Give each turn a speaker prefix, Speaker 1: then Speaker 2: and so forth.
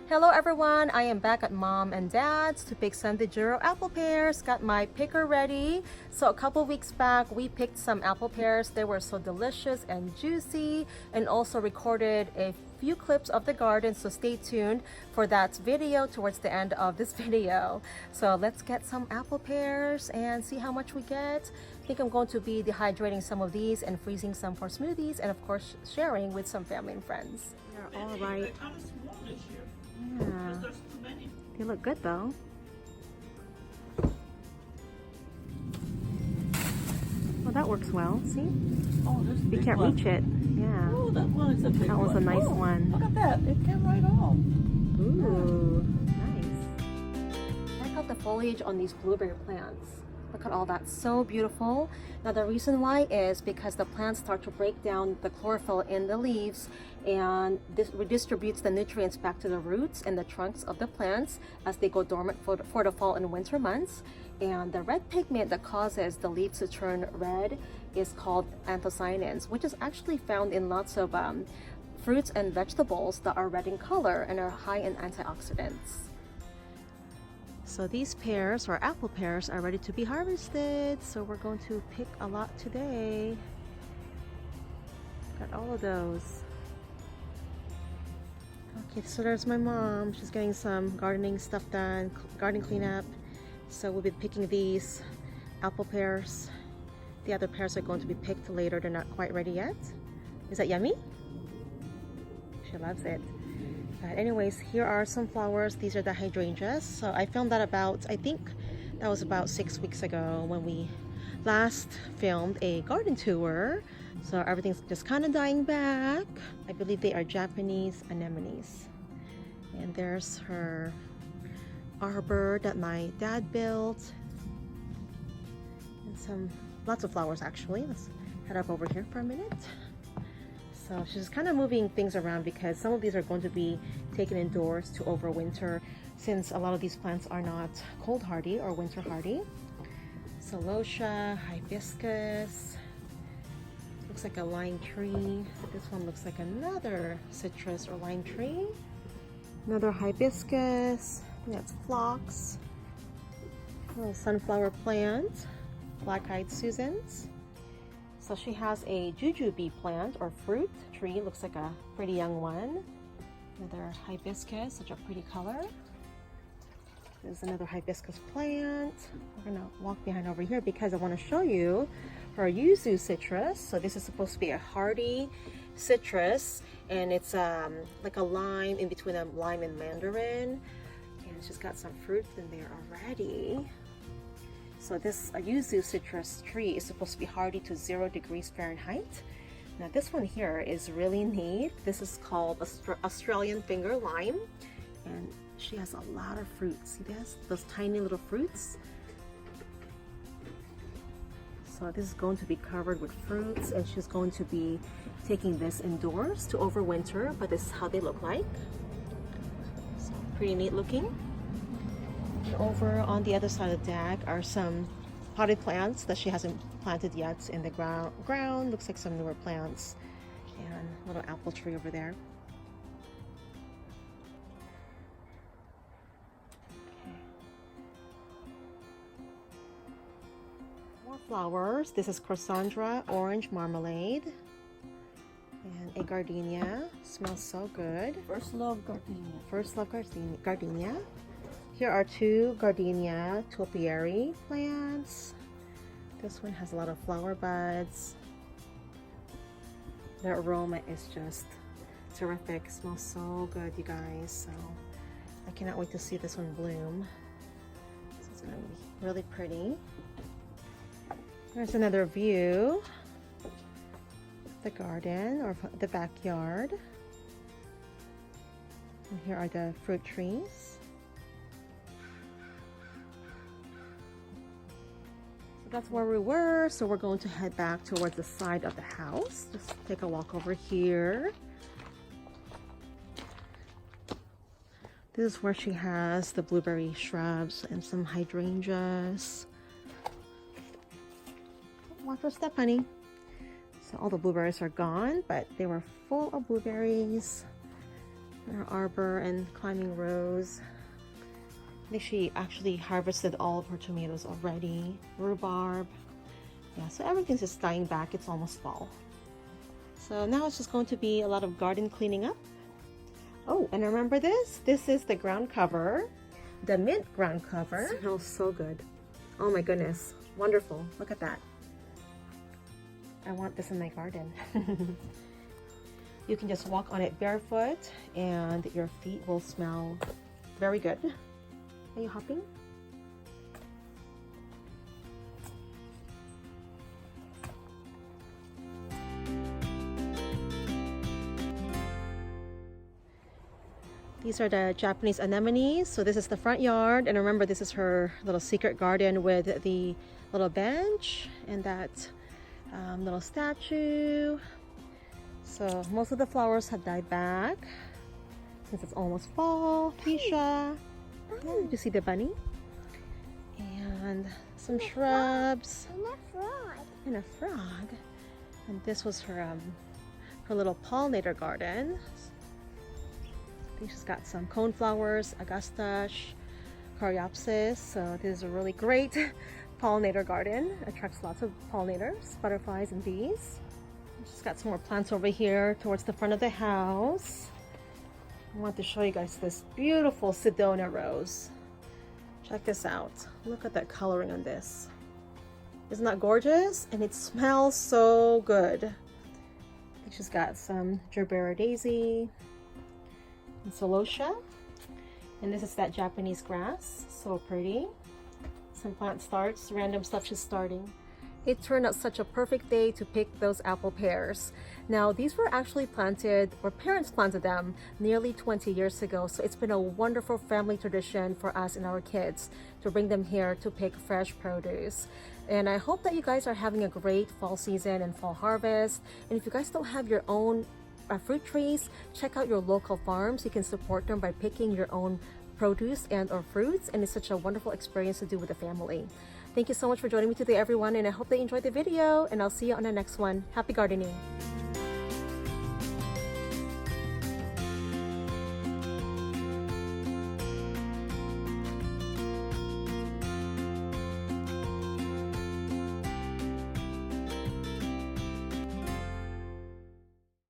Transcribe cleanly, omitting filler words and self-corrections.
Speaker 1: Hello everyone, I am back at mom and dad's to pick some DeJuro apple pears. Got my picker ready. So a couple weeks back we picked some apple pears. They were so delicious and juicy, and also recorded a few clips of the garden, so stay tuned for that video towards the end of this video. So let's get some apple pears and see how much we get. I think I'm going to be dehydrating some of these and freezing some for smoothies, and of course sharing with some family and friends. They're all right. Yeah. They look good though. Well, that works well. See?
Speaker 2: Oh, there's a big
Speaker 1: You can't
Speaker 2: one.
Speaker 1: reach it. Yeah.
Speaker 2: Oh, that one is a big one.
Speaker 1: That was a nice one.
Speaker 2: Look at that. It came right off.
Speaker 1: Ooh, nice. Check out the foliage on these blueberry plants. Look at all that, so beautiful. Now the reason why is because the plants start to break down the chlorophyll in the leaves, and this redistributes the nutrients back to the roots and the trunks of the plants as they go dormant for the fall and winter months. And the red pigment that causes the leaves to turn red is called anthocyanins, which is actually found in lots of fruits and vegetables that are red in color and are high in antioxidants. So these pears, or apple pears, are ready to be harvested. So we're going to pick a lot today. Got all of those. Okay, so there's my mom. She's getting some gardening stuff done, garden cleanup. So we'll be picking these apple pears. The other pears are going to be picked later. They're not quite ready yet. Is that yummy? She loves it. But anyways, here are some flowers. These are the hydrangeas. So I filmed that I think that was about 6 weeks ago when we last filmed a garden tour. So everything's just kind of dying back. I believe they are Japanese anemones. And there's her arbor that my dad built. And lots of flowers actually. Let's head up over here for a minute. So she's kind of moving things around because some of these are going to be taken indoors to overwinter, since a lot of these plants are not cold hardy or winter hardy. Celosia, hibiscus, looks like a lime tree. This one looks like another citrus or lime tree. Another hibiscus, I think that's phlox. A little sunflower plant, black-eyed Susans. So she has a jujube plant or fruit tree, looks like a pretty young one. Another hibiscus, such a pretty color. There's another hibiscus plant. We're gonna walk behind over here because I want to show you her Yuzu Citrus. So this is supposed to be a hardy citrus, and it's like a lime, in between a lime and mandarin. And she's got some fruits in there already. So this Yuzu Citrus tree is supposed to be hardy to 0 degrees Fahrenheit. Now this one here is really neat. This is called Australian finger lime, and she has a lot of fruits. See this? Those tiny little fruits. So this is going to be covered with fruits, and she's going to be taking this indoors to overwinter, but this is how they look like. So pretty neat looking. Over on the other side of the deck are some potted plants that she hasn't planted yet in the ground. Looks like some newer plants, and a little apple tree over there. Okay. More flowers. This is Crossandra orange marmalade, and a gardenia. Smells so good.
Speaker 2: First love gardenia.
Speaker 1: First love gardenia. Here are 2 Gardenia topiary plants. This one has a lot of flower buds. The aroma is just terrific. It smells so good, you guys. So I cannot wait to see this one bloom. So it's gonna be really pretty. There's another view of the garden, or the backyard. And here are the fruit trees. That's where we were, so we're going to head back towards the side of the house. Just take a walk over here. This is where she has the blueberry shrubs and some hydrangeas. Watch your step, honey. So all the blueberries are gone, but they were full of blueberries. Our arbor and climbing rose. I think she actually harvested all of her tomatoes already. Rhubarb. Yeah, so everything's just dying back. It's almost fall. So now it's just going to be a lot of garden cleaning up. Oh, and remember this? This is the ground cover. The mint ground cover. It smells so good. Oh my goodness. Wonderful. Look at that. I want this in my garden. You can just walk on it barefoot and your feet will smell very good. Are you hopping? These are the Japanese anemones. So this is the front yard, and remember this is her little secret garden with the little bench and that little statue. So most of the flowers have died back since it's almost fall. Keisha, did you see the bunny? And some shrubs.
Speaker 3: And a frog.
Speaker 1: And a frog. And this was her her little pollinator garden. I think she's got some coneflowers, Augustache, Coreopsis. So this is a really great pollinator garden. Attracts lots of pollinators, butterflies and bees. She's got some more plants over here towards the front of the house. I want to show you guys this beautiful Sedona Rose. Check this out. Look at that coloring on this. Isn't that gorgeous? And it smells so good. I think she's got some Gerbera daisy and celosia. And this is that Japanese grass. So pretty. Some plant starts, random stuff she's starting. It turned out such a perfect day to pick those apple pears. Now these were actually planted, or parents planted them nearly 20 years ago. So it's been a wonderful family tradition for us and our kids to bring them here to pick fresh produce. And I hope that you guys are having a great fall season and fall harvest. And if you guys don't have your own fruit trees, check out your local farms. You can support them by picking your own produce and or fruits, and it's such a wonderful experience to do with the family. Thank you so much for joining me today, everyone, and I hope that you enjoyed the video, and I'll see you on the next one. Happy gardening!